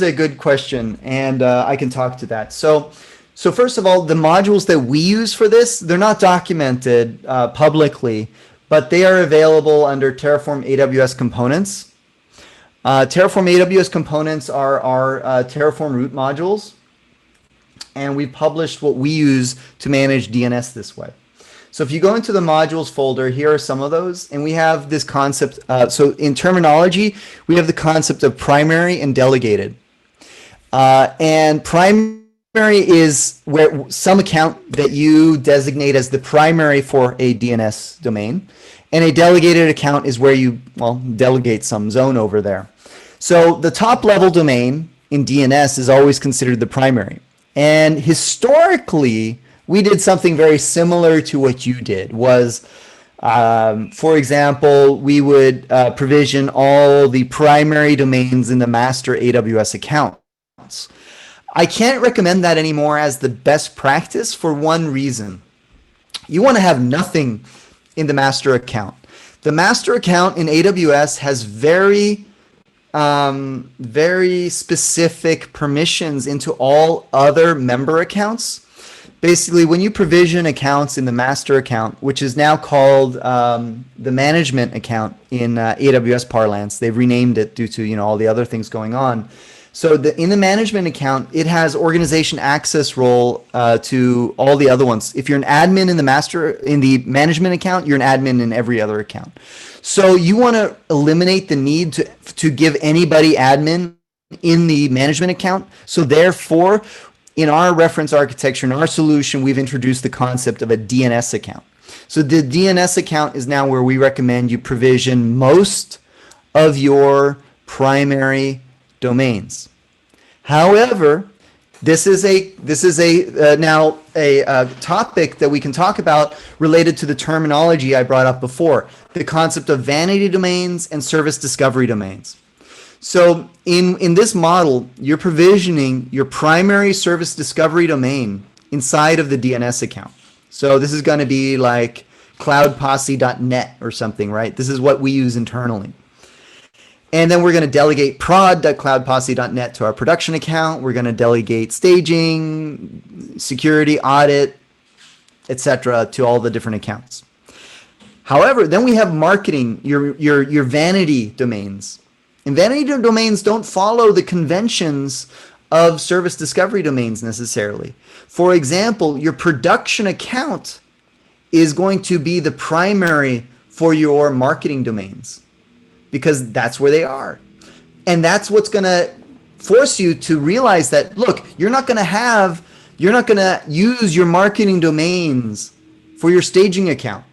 a good question, and I can talk to that. So first of all, the modules that we use for this, they're not documented publicly, but they are available under Terraform AWS components. Terraform AWS components are our Terraform root modules, and we published what we use to manage DNS this way. So if you go into the modules folder, here are some of those, and we have this concept. So in terminology, we have the concept of primary and delegated. And primary is where some account that you designate as the primary for a DNS domain, and a delegated account is where you, delegate some zone over there. So the top level domain in DNS is always considered the primary. And historically, we did something very similar to what you did. Was, for example, we would provision all the primary domains in the master AWS accounts. I can't recommend that anymore as the best practice for one reason. You want to have nothing in the master account. The master account in AWS has very specific permissions into all other member accounts. Basically, when you provision accounts in the master account, which is now called the management account in AWS parlance, they've renamed it due to all the other things going on. So in the management account, it has organization access role to all the other ones. If you're an admin in the management account, you're an admin in every other account. So you want to eliminate the need to give anybody admin in the management account. So therefore, in our reference architecture, in our solution, we've introduced the concept of a DNS account. So the DNS account is now where we recommend you provision most of your primary domains. However, this is now a topic that we can talk about related to the terminology I brought up before, the concept of vanity domains and service discovery domains. So in this model, you're provisioning your primary service discovery domain inside of the DNS account. So this is going to be like cloudposse.net or something, right? This is what we use internally. And then we're going to delegate prod.cloudposse.net to our production account. We're going to delegate staging, security, audit, etc. to all the different accounts. However, then we have marketing, your vanity domains. And vanity domains don't follow the conventions of service discovery domains necessarily. For example, your production account is going to be the primary for your marketing domains because that's where they are. And that's what's going to force you to realize that, look, you're not going to use your marketing domains for your staging account.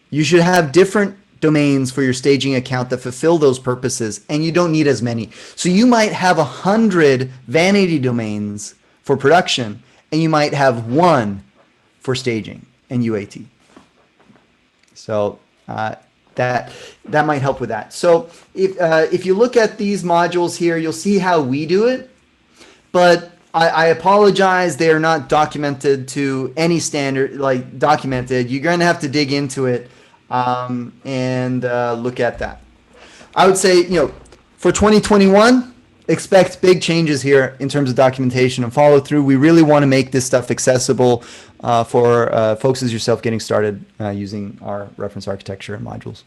You should have different domains for your staging account that fulfill those purposes, and you don't need as many. So you might have 100 vanity domains for production, and you might have one for staging and UAT. So that might help with that. So if you look at these modules here, you'll see how we do it, but I apologize, they are not documented to any standard, like documented. You're going to have to dig into it and look at that. I would say, for 2021, expect big changes here in terms of documentation and follow through. We really want to make this stuff accessible for folks as yourself getting started using our reference architecture and modules.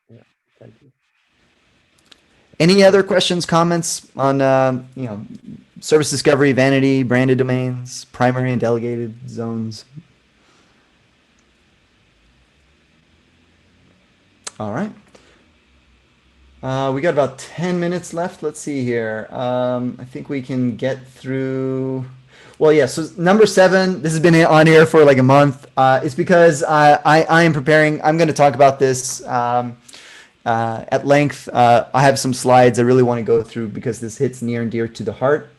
Yeah, thank you. Any other questions, comments on service discovery, vanity, branded domains, primary and delegated zones? All right. We got about 10 minutes left. Let's see here. I think we can get through. Well, yeah. So number 7, this has been on air for like a month. It's because I am preparing. I'm going to talk about this at length. I have some slides I really want to go through because this hits near and dear to the heart.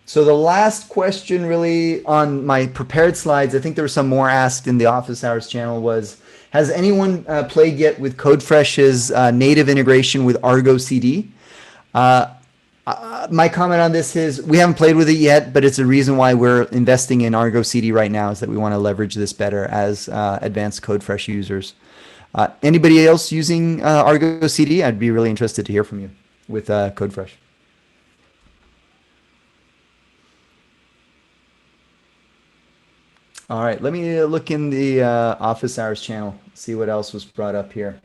So the last question really on my prepared slides, I think there were some more asked in the Office Hours channel, was, has anyone played yet with Codefresh's native integration with ArgoCD? My comment on this is we haven't played with it yet, but it's a reason why we're investing in ArgoCD right now, is that we want to leverage this better as advanced Codefresh users. Anybody else using ArgoCD? I'd be really interested to hear from you with Codefresh. All right, let me look in the Office Hours channel, see what else was brought up here.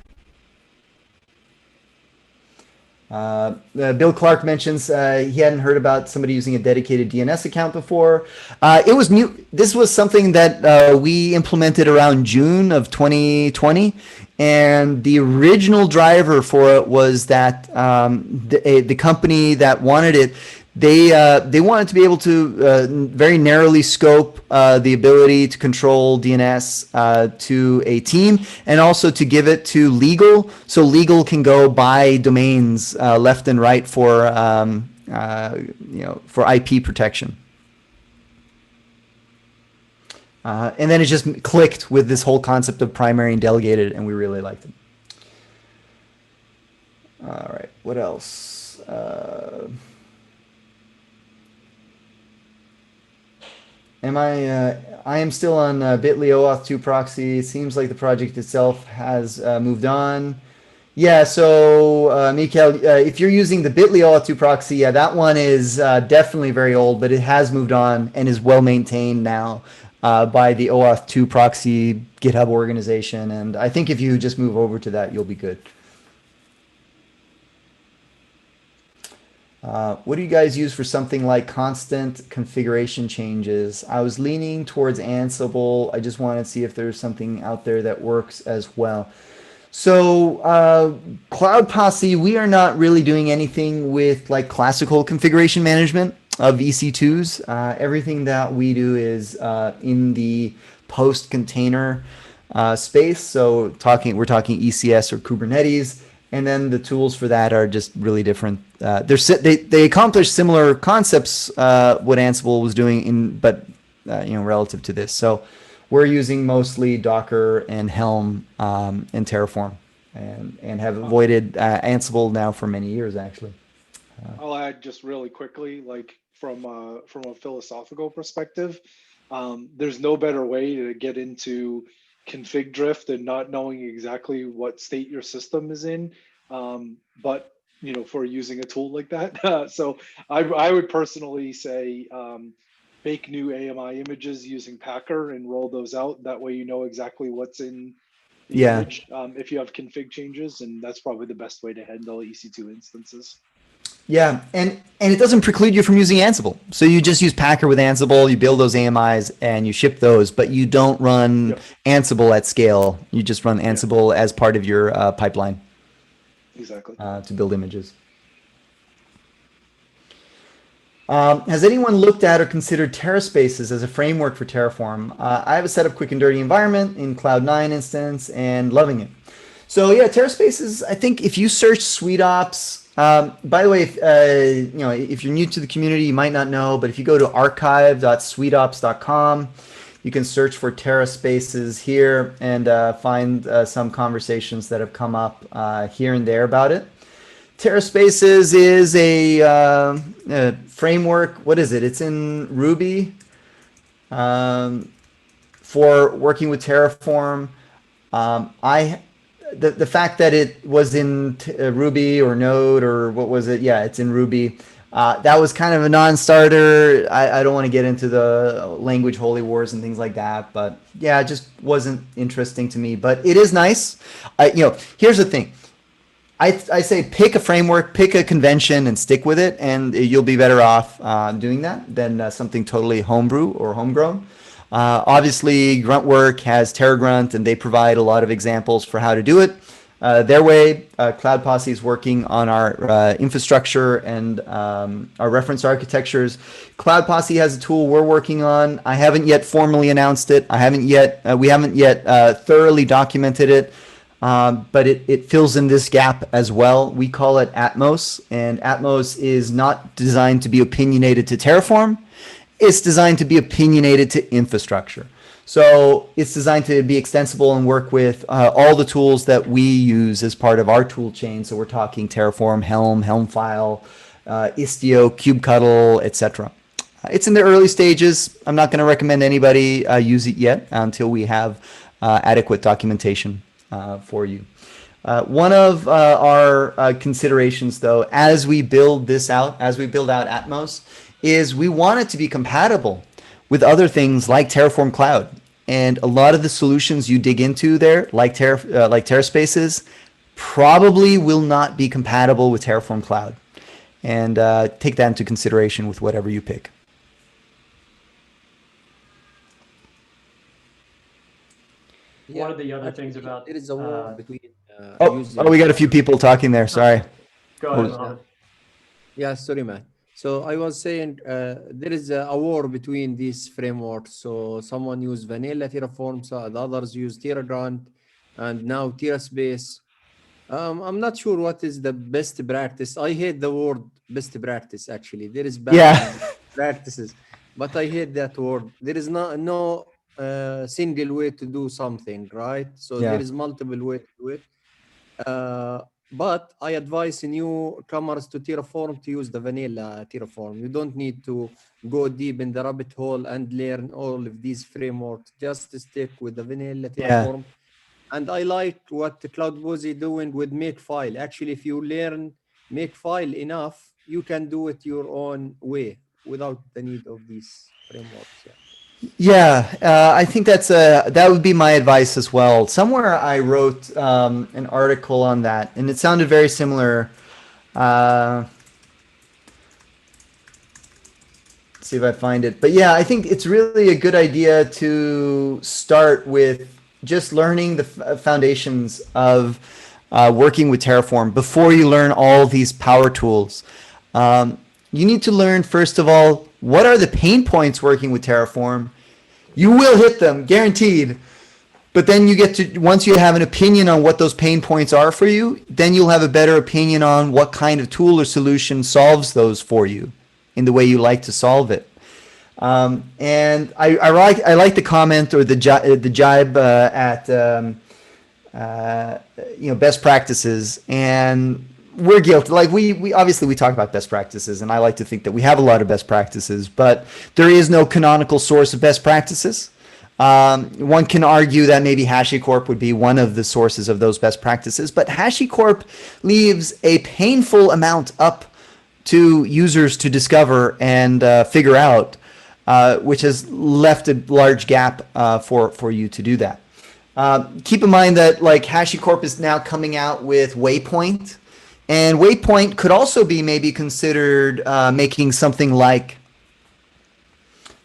Bill Clark mentions he hadn't heard about somebody using a dedicated DNS account before. It was new. This was something that we implemented around June of 2020, and the original driver for it was that the company that wanted it, they wanted to be able to very narrowly scope the ability to control DNS to a team, and also to give it to legal, so legal can go buy domains left and right for for IP protection. And then it just clicked with this whole concept of primary and delegated, and we really liked it. All right, what else? I am still on Bitly OAuth 2 proxy. It seems like the project itself has moved on. Yeah, so Mikael, if you're using the Bitly OAuth 2 proxy, yeah, that one is definitely very old, but it has moved on and is well maintained now by the OAuth 2 proxy GitHub organization. And I think if you just move over to that, you'll be good. What do you guys use for something like constant configuration changes? I was leaning towards Ansible. I just wanted to see if there's something out there that works as well. So Cloud Posse, we are not really doing anything with like classical configuration management of EC2s. Everything that we do is in the post container space. So we're talking ECS or Kubernetes. And then the tools for that are just really different. They accomplish similar concepts what Ansible was doing, but relative to this. So we're using mostly Docker and Helm and Terraform, and have avoided Ansible now for many years actually. I'll add just really quickly, like from a philosophical perspective, there's no better way to get into config drift and not knowing exactly what state your system is in, but for using a tool like that. So I would personally say make new AMI images using Packer and roll those out. That way you know exactly what's in the image if you have config changes, and that's probably the best way to handle EC2 instances. Yeah, and it doesn't preclude you from using Ansible. So you just use Packer with Ansible, you build those AMIs and you ship those, but you don't run Ansible at scale. You just run Ansible as part of your pipeline. Exactly. To build images. Has anyone looked at or considered Terraspaces as a framework for Terraform? I have a set up quick and dirty environment in Cloud 9 instance and loving it. So yeah, Terraspace is, I think if you search sweetops, by the way, if you're new to the community, you might not know, but if you go to archive.sweetops.com, you can search for Terraspaces here and find some conversations that have come up here and there about it. Terraspaces is a framework. What is it? It's in Ruby for working with Terraform. The fact that it was in Ruby or Node or what was it? Yeah, it's in Ruby. That was kind of a non-starter. I don't want to get into the language holy wars and things like that, but yeah, it just wasn't interesting to me. But it is nice. Here's the thing. I say pick a framework, pick a convention, and stick with it, and you'll be better off doing that than something totally homebrew or homegrown. Obviously, Gruntwork has TerraGrunt, and they provide a lot of examples for how to do it. Their way, Cloud Posse is working on our infrastructure and our reference architectures. Cloud Posse has a tool we're working on. I haven't yet formally announced it. We haven't yet thoroughly documented it, but it fills in this gap as well. We call it Atmos, and Atmos is not designed to be opinionated to Terraform. It's designed to be opinionated to infrastructure. So it's designed to be extensible and work with all the tools that we use as part of our tool chain. So we're talking Terraform, Helm, Helmfile, Istio, kubectl, etc. It's in the early stages. I'm not going to recommend anybody use it yet until we have adequate documentation for you. One of our considerations, though, as we build this out, as we build out Atmos, is we want it to be compatible with other things like Terraform Cloud. And a lot of the solutions you dig into there, like Terraspaces, probably will not be compatible with Terraform Cloud. And take that into consideration with whatever you pick. One of the other things about there is a war between we got a few people talking there. Sorry. Go ahead, Mohammed. Yeah, sorry, man. So I was saying there is a war between these frameworks. So someone used vanilla Terraform, so the others use TerraGrunt, and now Terraspace. I'm not sure what is the best practice. I hate the word best practice, actually. There is bad practices, but I hate that word. There is no single way to do something, right? So there is multiple ways to do it. But I advise newcomers to Terraform to use the vanilla Terraform. You don't need to go deep in the rabbit hole and learn all of these frameworks. Just stick with the vanilla Terraform. And I like what Cloud Posse doing with Makefile. Actually, if you learn Makefile enough, you can do it your own way without the need of these frameworks. I think that would be my advice as well. Somewhere I wrote an article on that, and it sounded very similar. Let's see if I find it. But yeah, I think it's really a good idea to start with just learning the foundations of working with Terraform before you learn all these power tools. You need to learn, first of all, what are the pain points working with Terraform? You will hit them, guaranteed. But then you get to, once you have an opinion on what those pain points are for you, then you'll have a better opinion on what kind of tool or solution solves those for you in the way you like to solve it. And I like the comment or the jibe at best practices, and we're guilty. Like we obviously we talk about best practices, and I like to think that we have a lot of best practices, but there is no canonical source of best practices. One can argue that maybe HashiCorp would be one of the sources of those best practices, but HashiCorp leaves a painful amount up to users to discover and figure out, which has left a large gap for you to do that. Keep in mind that like HashiCorp is now coming out with Waypoint, and Waypoint could also be maybe considered making something like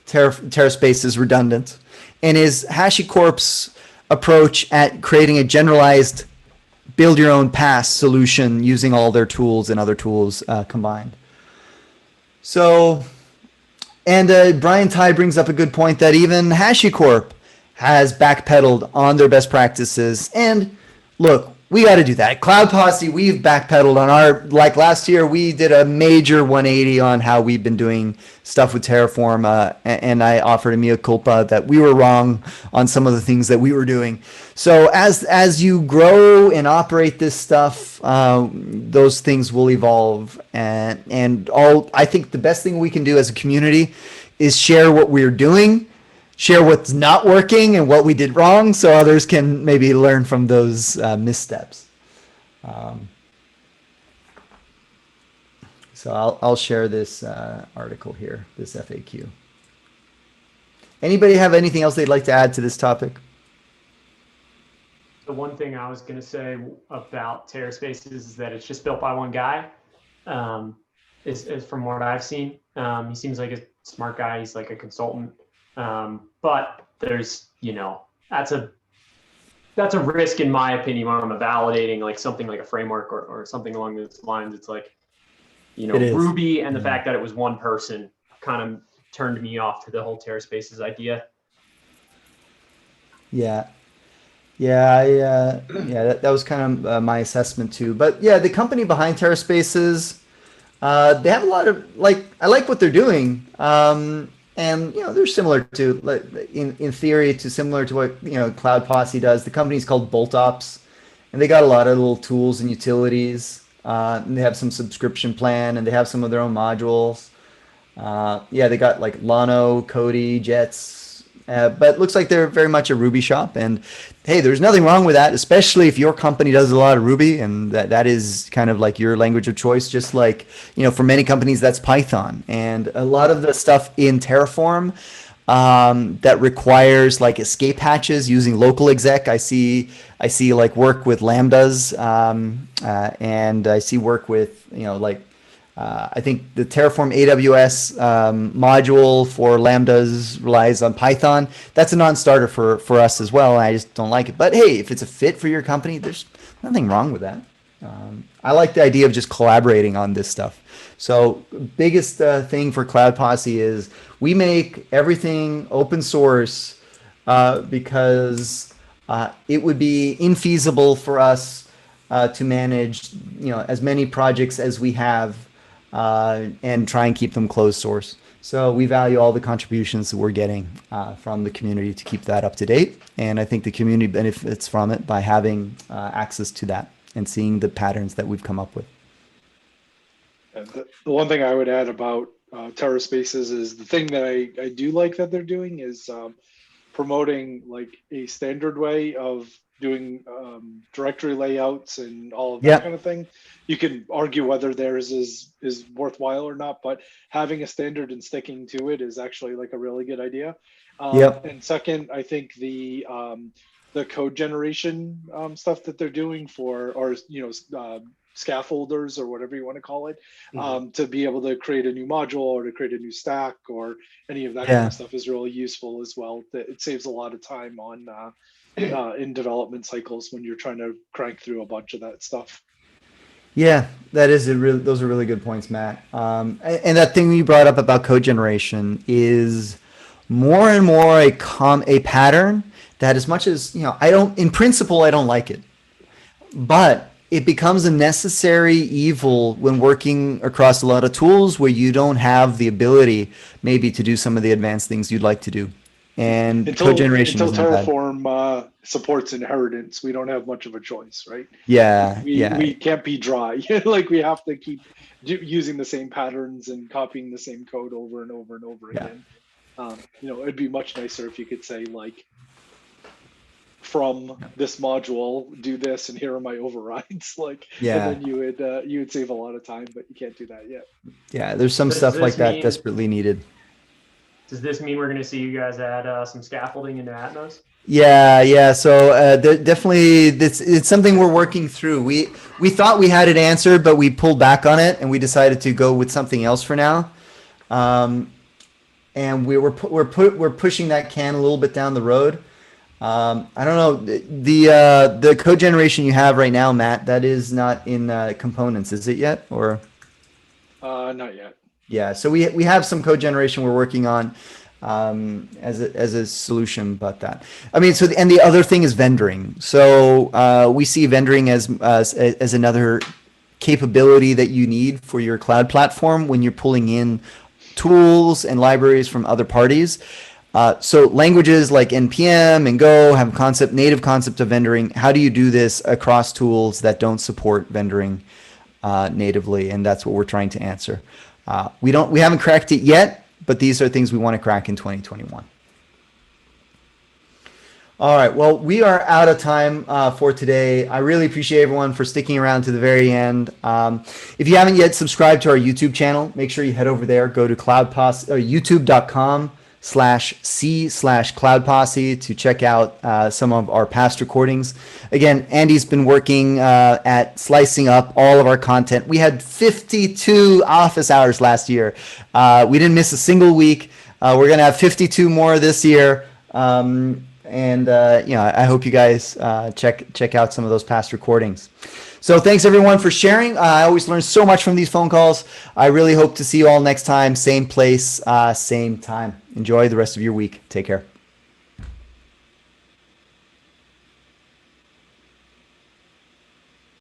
Terraspace redundant, and is HashiCorp's approach at creating a generalized build your own pass solution using all their tools and other tools combined. So, and Brian Ty brings up a good point that even HashiCorp has backpedaled on their best practices. And look, we got to do that. Cloud Posse, we've backpedaled on our, like last year, we did a major 180 on how we've been doing stuff with Terraform. And I offered a mea culpa that we were wrong on some of the things that we were doing. So as you grow and operate this stuff, those things will evolve. And I think the best thing we can do as a community is share what we're doing, share what's not working and what we did wrong, so others can maybe learn from those missteps. So I'll share this article here, this FAQ. Anybody have anything else they'd like to add to this topic? The one thing I was going to say about Terraspace is that it's just built by one guy. Is from what I've seen. He seems like a smart guy. He's like a consultant. But there's, that's a risk in my opinion when I'm validating like something like a framework or something along those lines. It's like, Ruby and the fact that it was one person kind of turned me off to the whole Terraspace's idea. Yeah. Yeah, that was kind of my assessment too. But yeah, the company behind Terraspaces, they have a lot of I like what they're doing. And they're similar to, in theory, similar to what Cloud Posse does. The company's called BoltOps, and they got a lot of little tools and utilities. And they have some subscription plan, and they have some of their own modules. They got like Lano, Kodi, Jets, but it looks like they're very much a Ruby shop. And hey, there's nothing wrong with that, especially if your company does a lot of Ruby and that is kind of like your language of choice. Just like, for many companies, that's Python. And a lot of the stuff in Terraform that requires like escape hatches using local exec. I see like work with lambdas, and I see work with, I think the Terraform AWS module for lambdas relies on Python. That's a non-starter for us as well. I just don't like it. But hey, if it's a fit for your company, there's nothing wrong with that. I like the idea of just collaborating on this stuff. So biggest thing for Cloud Posse is we make everything open source because it would be infeasible for us to manage as many projects as we have and try and keep them closed source. So we value all the contributions that we're getting from the community to keep that up to date. And I think the community benefits from it by having access to that and seeing the patterns that we've come up with. The one thing I would add about Terraspaces is the thing that I do like that they're doing is promoting like a standard way of doing directory layouts and all of that kind of thing. You can argue whether theirs is worthwhile or not, but having a standard and sticking to it is actually like a really good idea. And second, I think the code generation stuff that they're doing scaffolders or whatever you want to call it, to be able to create a new module or to create a new stack or any of that kind of stuff is really useful as well. It saves a lot of time on in development cycles when you're trying to crank through a bunch of that stuff. Yeah, those are really good points, Matt. And that thing you brought up about code generation is more and more a pattern that, as much as in principle I don't like it, but it becomes a necessary evil when working across a lot of tools where you don't have the ability maybe to do some of the advanced things you'd like to do. And code generation until Terraform supports inheritance, we don't have much of a choice, right? We can't be dry. Like we have to keep using the same patterns and copying the same code over and over and over again. It'd be much nicer if you could say like, from this module, do this, and here are my overrides. And then you would save a lot of time, but you can't do that yet. Yeah, there's some stuff like that desperately needed. Does this mean we're going to see you guys add some scaffolding into Atmos? Yeah. So definitely, it's something we're working through. We thought we had it answered, but we pulled back on it, and we decided to go with something else for now. And we're pushing that can a little bit down the road. I don't know, the code generation you have right now, Matt, that is not in components, is it yet? Or not yet. Yeah, so we have some code generation we're working on. as a solution, but that. I mean, so and the other thing is vendoring. So we see vendoring as another capability that you need for your cloud platform when you're pulling in tools and libraries from other parties. So languages like NPM and Go have native concept of vendoring. How do you do this across tools that don't support vendoring natively? And that's what we're trying to answer. We haven't cracked it yet, but these are things we want to crack in 2021. All right, well, we are out of time for today. I really appreciate everyone for sticking around to the very end. If you haven't yet subscribed to our YouTube channel, make sure you head over there. Go to youtube.com/c/cloudposse to check out some of our past recordings. Again, Andy's been working at slicing up all of our content. We had 52 office hours last year. We didn't miss a single week. We're going to have 52 more this year. I hope you guys check out some of those past recordings. So thanks everyone for sharing. I always learn so much from these phone calls. I really hope to see you all next time. Same place, same time. Enjoy the rest of your week. Take care.